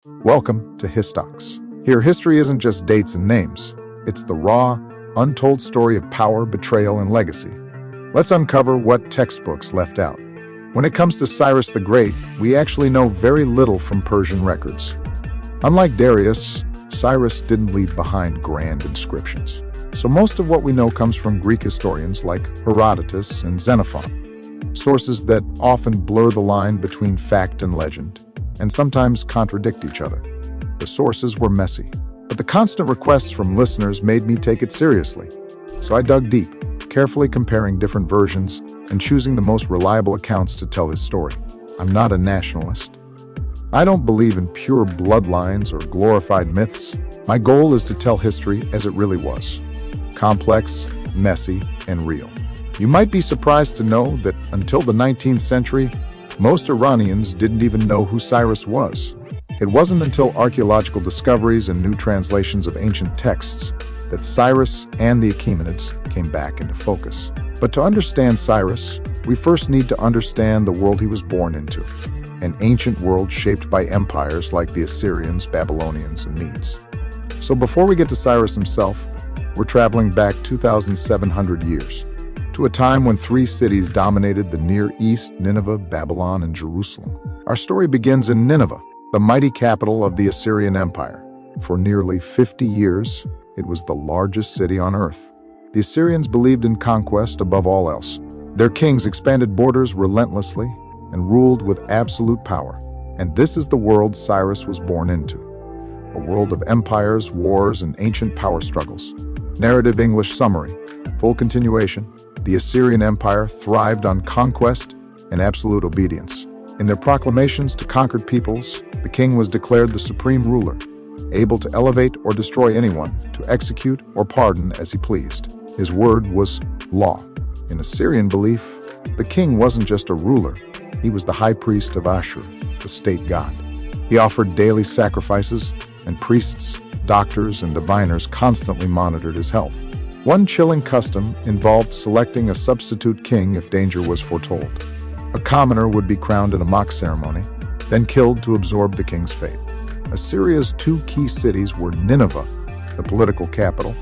Welcome to Histox. Here, history isn't just dates and names. It's the raw, untold story of power, betrayal, and legacy. Let's uncover what textbooks left out. When it comes to Cyrus the Great, we actually know very little from Persian records. Unlike Darius, Cyrus didn't leave behind grand inscriptions. So most of what we know comes from Greek historians like Herodotus and Xenophon, sources that often blur the line between fact and legend, and sometimes contradict each other. The sources were messy, but the constant requests from listeners made me take it seriously. So I dug deep, carefully comparing different versions and choosing the most reliable accounts to tell his story. I'm not a nationalist. I don't believe in pure bloodlines or glorified myths. My goal is to tell history as it really was. Complex, messy, and real. You might be surprised to know that until the 19th century, most Iranians didn't even know who Cyrus was. It wasn't until archaeological discoveries and new translations of ancient texts that Cyrus and the Achaemenids came back into focus. But to understand Cyrus, we first need to understand the world he was born into, an ancient world shaped by empires like the Assyrians, Babylonians, and Medes. So before we get to Cyrus himself, we're traveling back 2,700 years, to a time when three cities dominated the Near East: Nineveh, Babylon, and Jerusalem. Our story begins in Nineveh, the mighty capital of the Assyrian Empire. For nearly 50 years, it was the largest city on earth. The Assyrians believed in conquest above all else. Their kings expanded borders relentlessly and ruled with absolute power. And this is the world Cyrus was born into, a world of empires, wars, and ancient power struggles. Narrative English summary. Full continuation. The Assyrian Empire thrived on conquest and absolute obedience. In their proclamations to conquered peoples, the king was declared the supreme ruler, able to elevate or destroy anyone, to execute or pardon as he pleased. His word was law. In Assyrian belief, the king wasn't just a ruler, he was the high priest of Ashur, the state god. He offered daily sacrifices, and priests, doctors, and diviners constantly monitored his health. One chilling custom involved selecting a substitute king if danger was foretold. A commoner would be crowned in a mock ceremony, then killed to absorb the king's fate. Assyria's two key cities were Nineveh, the political capital,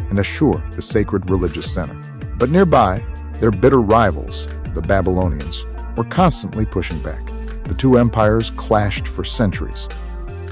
and Ashur, the sacred religious center. But nearby, their bitter rivals, the Babylonians, were constantly pushing back. The two empires clashed for centuries.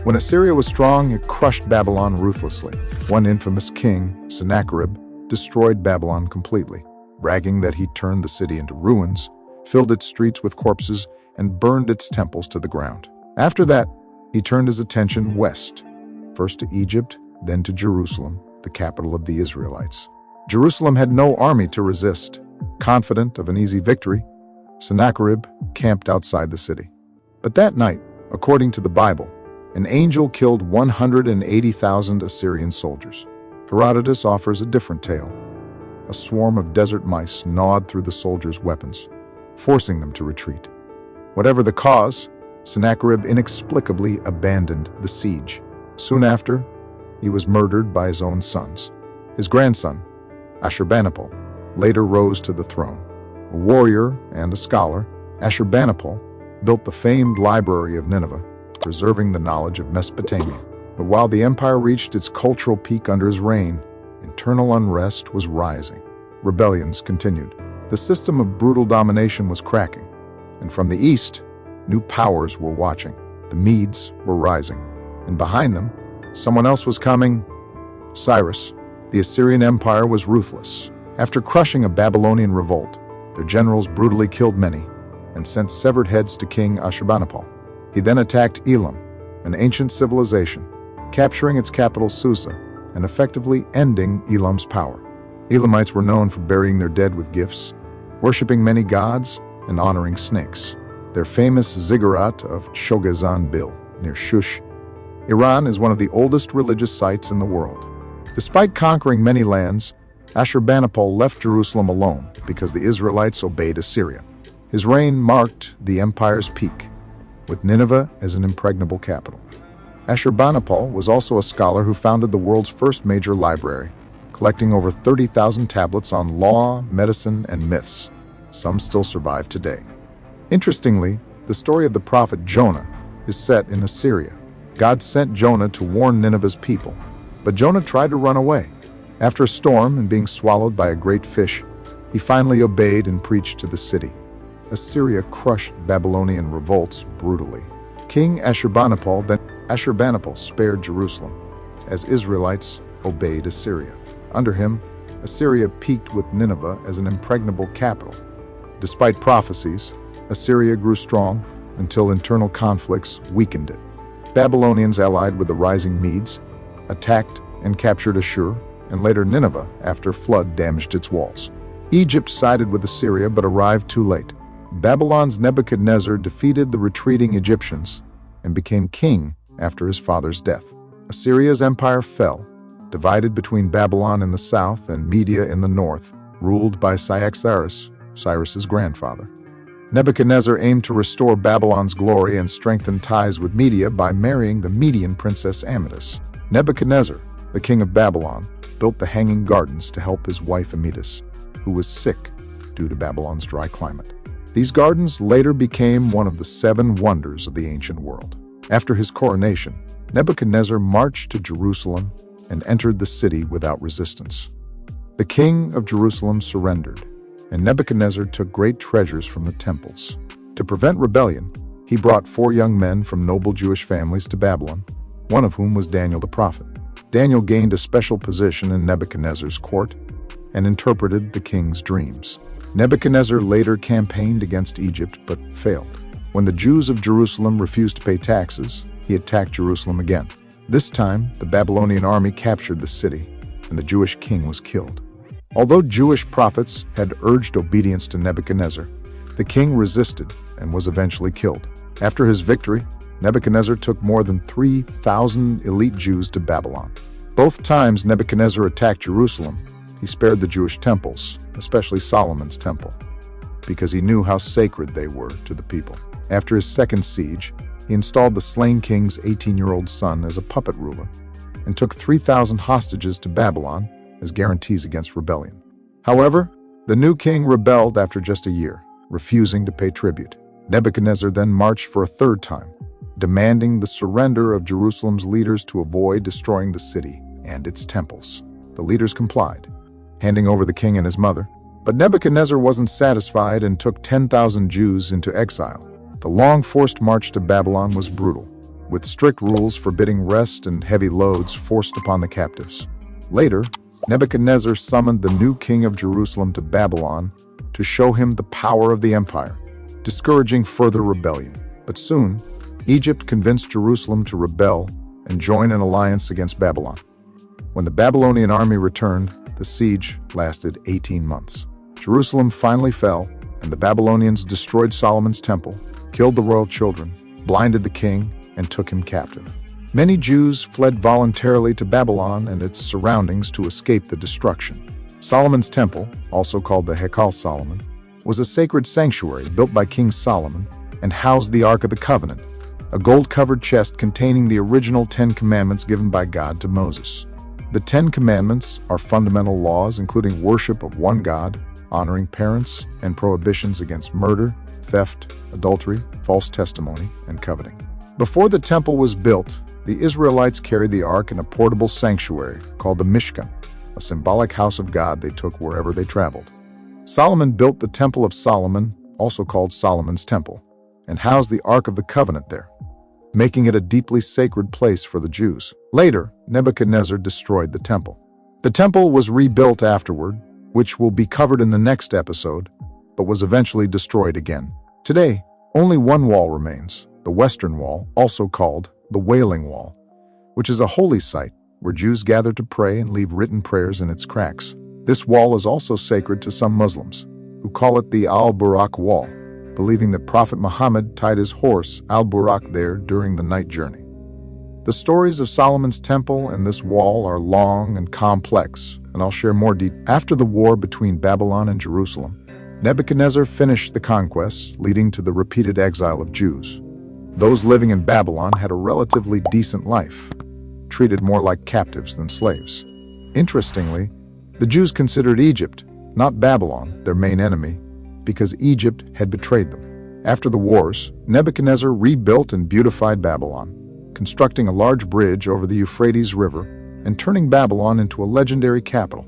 When Assyria was strong, it crushed Babylon ruthlessly. One infamous king, Sennacherib, destroyed Babylon completely, bragging that he turned the city into ruins, filled its streets with corpses, and burned its temples to the ground. After that, he turned his attention west, first to Egypt, then to Jerusalem, the capital of the Israelites. Jerusalem had no army to resist. Confident of an easy victory, Sennacherib camped outside the city. But that night, according to the Bible, an angel killed 180,000 Assyrian soldiers. Herodotus offers a different tale. A swarm of desert mice gnawed through the soldiers' weapons, forcing them to retreat. Whatever the cause, Sennacherib inexplicably abandoned the siege. Soon after, he was murdered by his own sons. His grandson, Ashurbanipal, later rose to the throne. A warrior and a scholar, Ashurbanipal built the famed library of Nineveh, preserving the knowledge of Mesopotamia. But while the empire reached its cultural peak under his reign, internal unrest was rising. Rebellions continued. The system of brutal domination was cracking. And from the east, new powers were watching. The Medes were rising. And behind them, someone else was coming. Cyrus. The Assyrian Empire was ruthless. After crushing a Babylonian revolt, their generals brutally killed many and sent severed heads to King Ashurbanipal. He then attacked Elam, an ancient civilization, capturing its capital Susa and effectively ending Elam's power. Elamites were known for burying their dead with gifts, worshipping many gods, and honoring snakes. Their famous ziggurat of Shogazan-Bil, near Shush, Iran, is one of the oldest religious sites in the world. Despite conquering many lands, Ashurbanipal left Jerusalem alone because the Israelites obeyed Assyria. His reign marked the empire's peak, with Nineveh as an impregnable capital. Ashurbanipal was also a scholar who founded the world's first major library, collecting over 30,000 tablets on law, medicine, and myths. Some still survive today. Interestingly, the story of the prophet Jonah is set in Assyria. God sent Jonah to warn Nineveh's people, but Jonah tried to run away. After a storm and being swallowed by a great fish, he finally obeyed and preached to the city. Assyria crushed Babylonian revolts brutally. King Ashurbanipal spared Jerusalem, as Israelites obeyed Assyria. Under him, Assyria peaked with Nineveh as an impregnable capital. Despite prophecies, Assyria grew strong until internal conflicts weakened it. Babylonians allied with the rising Medes, attacked and captured Ashur, and later Nineveh after flood damaged its walls. Egypt sided with Assyria but arrived too late. Babylon's Nebuchadnezzar defeated the retreating Egyptians and became king after his father's death. Assyria's empire fell, divided between Babylon in the south and Media in the north, ruled by Cyrus's grandfather. Nebuchadnezzar aimed to restore Babylon's glory and strengthen ties with Media by marrying the Median princess Amytis. Nebuchadnezzar, the king of Babylon, built the Hanging Gardens to help his wife Amytis, who was sick due to Babylon's dry climate. These gardens later became one of the 7 wonders of the ancient world. After his coronation, Nebuchadnezzar marched to Jerusalem and entered the city without resistance. The king of Jerusalem surrendered, and Nebuchadnezzar took great treasures from the temples. To prevent rebellion, he brought 4 young men from noble Jewish families to Babylon, one of whom was Daniel the prophet. Daniel gained a special position in Nebuchadnezzar's court and interpreted the king's dreams. Nebuchadnezzar later campaigned against Egypt but failed. When the Jews of Jerusalem refused to pay taxes, he attacked Jerusalem again. This time, the Babylonian army captured the city, and the Jewish king was killed. Although Jewish prophets had urged obedience to Nebuchadnezzar, the king resisted and was eventually killed. After his victory, Nebuchadnezzar took more than 3,000 elite Jews to Babylon. Both times Nebuchadnezzar attacked Jerusalem, he spared the Jewish temples, especially Solomon's temple, because he knew how sacred they were to the people. After his second siege, he installed the slain king's 18-year-old son as a puppet ruler and took 3,000 hostages to Babylon as guarantees against rebellion. However, the new king rebelled after just a year, refusing to pay tribute. Nebuchadnezzar then marched for a third time, demanding the surrender of Jerusalem's leaders to avoid destroying the city and its temples. The leaders complied, handing over the king and his mother. But Nebuchadnezzar wasn't satisfied and took 10,000 Jews into exile. The long forced march to Babylon was brutal, with strict rules forbidding rest and heavy loads forced upon the captives. Later, Nebuchadnezzar summoned the new king of Jerusalem to Babylon to show him the power of the empire, discouraging further rebellion. But soon, Egypt convinced Jerusalem to rebel and join an alliance against Babylon. When the Babylonian army returned, the siege lasted 18 months. Jerusalem finally fell, and the Babylonians destroyed Solomon's temple, killed the royal children, blinded the king, and took him captive. Many Jews fled voluntarily to Babylon and its surroundings to escape the destruction. Solomon's temple, also called the Hekal Solomon, was a sacred sanctuary built by King Solomon and housed the Ark of the Covenant, a gold-covered chest containing the original 10 Commandments given by God to Moses. The 10 Commandments are fundamental laws including worship of one God, honoring parents, and prohibitions against murder, theft, adultery, false testimony, and coveting. Before the temple was built, the Israelites carried the ark in a portable sanctuary called the Mishkan, a symbolic house of God they took wherever they traveled. Solomon built the Temple of Solomon, also called Solomon's Temple, and housed the Ark of the Covenant there, making it a deeply sacred place for the Jews. Later, Nebuchadnezzar destroyed the temple. The temple was rebuilt afterward, which will be covered in the next episode, but was eventually destroyed again. Today, only one wall remains, the Western Wall, also called the Wailing Wall, which is a holy site where Jews gather to pray and leave written prayers in its cracks. This wall is also sacred to some Muslims, who call it the Al-Buraq Wall, believing that Prophet Muhammad tied his horse Al-Buraq there during the night journey. The stories of Solomon's temple and this wall are long and complex, and I'll share more details. After the war between Babylon and Jerusalem, Nebuchadnezzar finished the conquests, leading to the repeated exile of Jews. Those living in Babylon had a relatively decent life, treated more like captives than slaves. Interestingly, the Jews considered Egypt, not Babylon, their main enemy, because Egypt had betrayed them. After the wars, Nebuchadnezzar rebuilt and beautified Babylon, constructing a large bridge over the Euphrates River and turning Babylon into a legendary capital.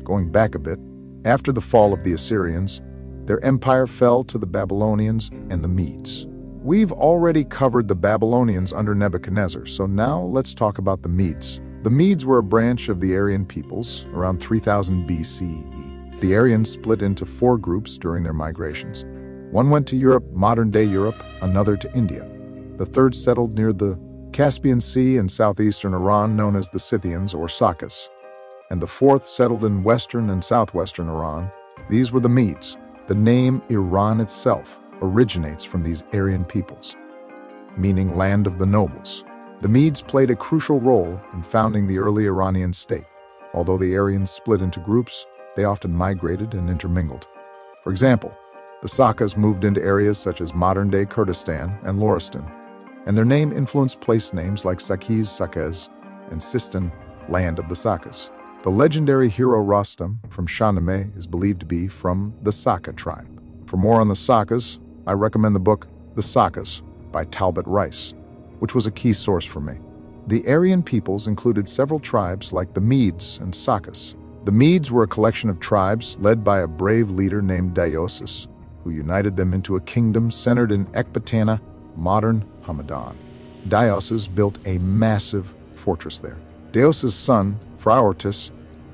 Going back a bit, after the fall of the Assyrians, their empire fell to the Babylonians and the Medes. We've already covered the Babylonians under Nebuchadnezzar, so now let's talk about the Medes. The Medes were a branch of the Aryan peoples around 3000 BCE. The Aryans split into 4 groups during their migrations. One went to Europe, modern-day Europe, another to India. The third settled near the Caspian Sea in southeastern Iran, known as the Scythians or Sakas. And the fourth settled in western and southwestern Iran. These were the Medes. The name Iran itself originates from these Aryan peoples, meaning land of the nobles. The Medes played a crucial role in founding the early Iranian state. Although the Aryans split into groups, they often migrated and intermingled. For example, the Sakas moved into areas such as modern-day Kurdistan and Loristan, and their name influenced place names like Saqqez, Saqqez, and Sistan, land of the Sakas. The legendary hero Rostam from Shahnameh is believed to be from the Saka tribe. For more on the Sakas, I recommend the book The Sakas by Talbot Rice, which was a key source for me. The Aryan peoples included several tribes like the Medes and Sakas. The Medes were a collection of tribes led by a brave leader named Deioces, who united them into a kingdom centered in Ecbatana, modern Hamadan. Deioces built a massive fortress there. Deioces' son, Phraaortis,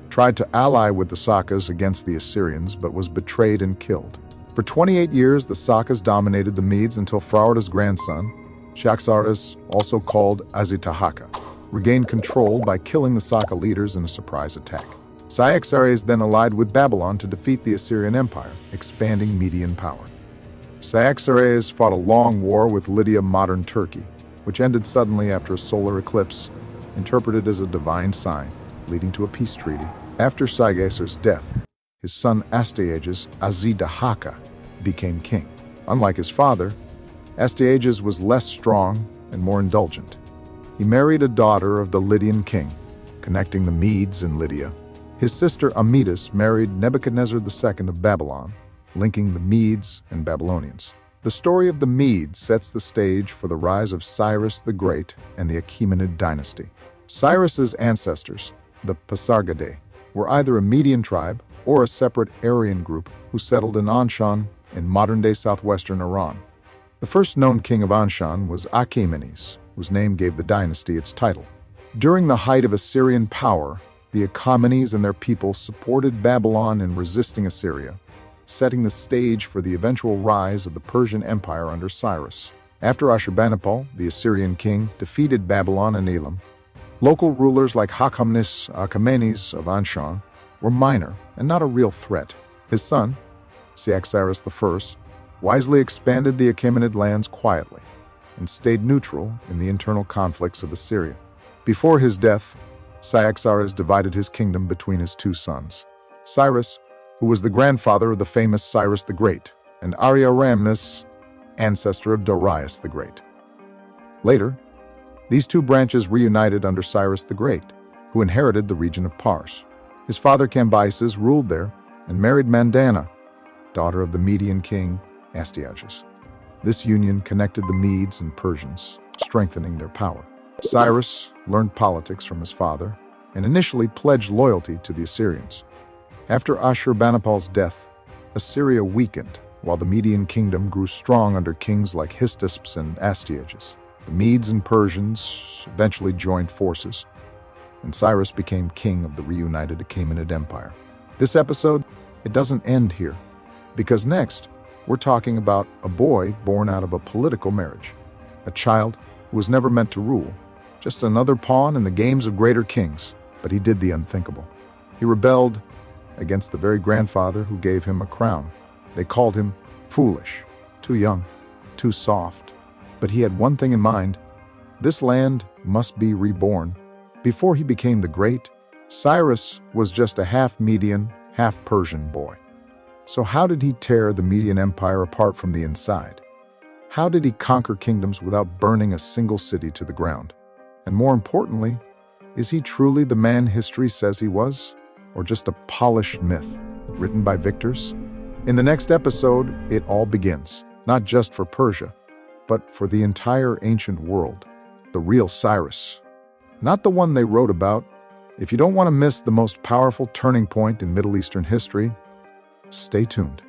tried to ally with the Sakas against the Assyrians but was betrayed and killed. For 28 years, the Sakas dominated the Medes until Phraaortis' grandson, Cyaxares, also called Azitahaka, regained control by killing the Saka leaders in a surprise attack. Cyaxares then allied with Babylon to defeat the Assyrian Empire, expanding Median power. Cyaxares fought a long war with Lydia, modern Turkey, which ended suddenly after a solar eclipse, interpreted as a divine sign, leading to a peace treaty. After Cyaxares' death, his son Astyages Azidahaka became king. Unlike his father, Astyages was less strong and more indulgent. He married a daughter of the Lydian king, connecting the Medes and Lydia. His sister Amytis married Nebuchadnezzar II of Babylon, linking the Medes and Babylonians. The story of the Medes sets the stage for the rise of Cyrus the Great and the Achaemenid dynasty. Cyrus's ancestors, the Pasargadae, were either a Median tribe or a separate Aryan group who settled in Anshan in modern-day southwestern Iran. The first known king of Anshan was Achaemenes, whose name gave the dynasty its title. During the height of Assyrian power, the Achaemenes and their people supported Babylon in resisting Assyria, setting the stage for the eventual rise of the Persian Empire under Cyrus. After Ashurbanipal, the Assyrian king, defeated Babylon and Elam, local rulers like Achaemenes of Anshan were minor and not a real threat. His son, Cyaxares I, wisely expanded the Achaemenid lands quietly and stayed neutral in the internal conflicts of Assyria. Before his death, Cyaxares divided his kingdom between his 2 sons, Cyrus, who was the grandfather of the famous Cyrus the Great, and Ariaramnes, ancestor of Darius the Great. Later, these 2 branches reunited under Cyrus the Great, who inherited the region of Pars. His father Cambyses ruled there and married Mandana, daughter of the Median king Astyages. This union connected the Medes and Persians, strengthening their power. Cyrus learned politics from his father and initially pledged loyalty to the Assyrians. After Ashurbanipal's death, Assyria weakened, while the Median kingdom grew strong under kings like Histox and Astyages. The Medes and Persians eventually joined forces, and Cyrus became king of the reunited Achaemenid Empire. This episode, it doesn't end here, because next, we're talking about a boy born out of a political marriage, a child who was never meant to rule, just another pawn in the games of greater kings, but he did the unthinkable. He rebelled against the very grandfather who gave him a crown. They called him foolish, too young, too soft. But he had one thing in mind: this land must be reborn. Before he became the great, Cyrus was just a half-Median, half-Persian boy. So how did he tear the Median Empire apart from the inside? How did he conquer kingdoms without burning a single city to the ground? And more importantly, is he truly the man history says he was? Or just a polished myth, written by victors? In the next episode, it all begins, not just for Persia, but for the entire ancient world. The real Cyrus. Not the one they wrote about. If you don't want to miss the most powerful turning point in Middle Eastern history, stay tuned.